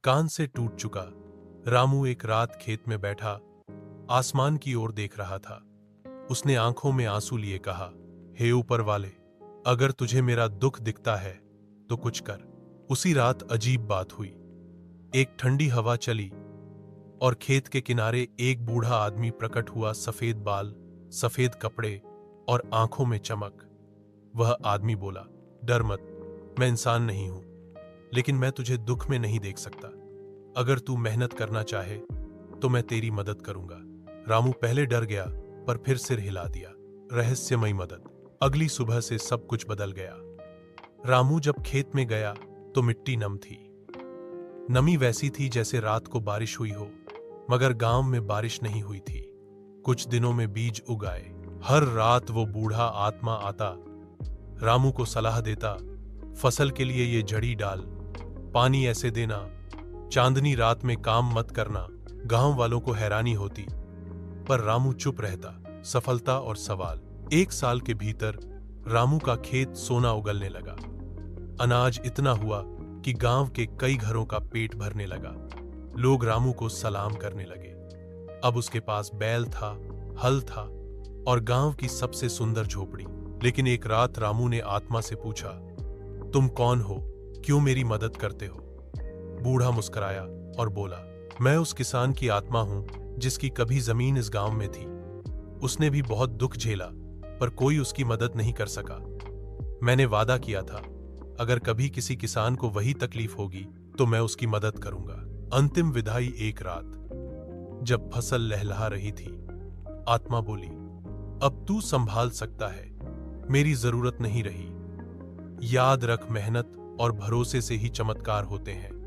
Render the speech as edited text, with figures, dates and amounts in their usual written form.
कान से टूट चुका रामू एक रात खेत में बैठा आसमान की ओर देख रहा था। उसने आंखों में आंसू लिए कहा, हे ऊपर वाले, अगर तुझे मेरा दुख दिखता है तो कुछ कर। उसी रात अजीब बात हुई। एक ठंडी हवा चली और खेत के किनारे एक बूढ़ा आदमी प्रकट हुआ, सफेद बाल, सफेद कपड़े और आंखों में चमक। वह आदमी बोला, डर मत, मैं इंसान नहीं हूं, लेकिन मैं तुझे दुख में नहीं देख सकता। अगर तू मेहनत करना चाहे तो मैं तेरी मदद करूंगा। रामू पहले डर गया पर फिर सिर हिला दिया। रहस्यमयी मदद। अगली सुबह से सब कुछ बदल गया। रामू जब खेत में गया तो मिट्टी नम थी। नमी वैसी थी जैसे रात को बारिश हुई हो, मगर गांव में बारिश नहीं हुई थी। कुछ दिनों में बीज उग आए। हर रात वो बूढ़ा आत्मा आता, रामू को सलाह देता, फसल के लिए ये जड़ी डाल, पानी ऐसे देना, चांदनी रात में काम मत करना। गांव वालों को हैरानी होती, पर रामू चुप रहता। सफलता और सवाल। 1 साल के भीतर रामू का खेत सोना उगलने लगा। अनाज इतना हुआ कि गांव के कई घरों का पेट भरने लगा। लोग रामू को सलाम करने लगे। अब उसके पास बैल था, हल था और गांव की सबसे सुंदर झोपड़ी। लेकिन एक रात रामू ने आत्मा से पूछा, तुम कौन हो, क्यों मेरी मदद करते हो? बूढ़ा मुस्कुराया और बोला, मैं उस किसान की आत्मा हूं जिसकी कभी जमीन इस गांव में थी। उसने भी बहुत दुख झेला, पर कोई उसकी मदद नहीं कर सका। मैंने वादा किया था, अगर कभी किसी किसान को वही तकलीफ होगी तो मैं उसकी मदद करूंगा। अंतिम विदाई। एक रात जब फसल लहलहा रही थी, आत्मा बोली, अब तू संभाल सकता है, मेरी जरूरत नहीं रही। याद रख, मेहनत और भरोसे से ही चमत्कार होते हैं।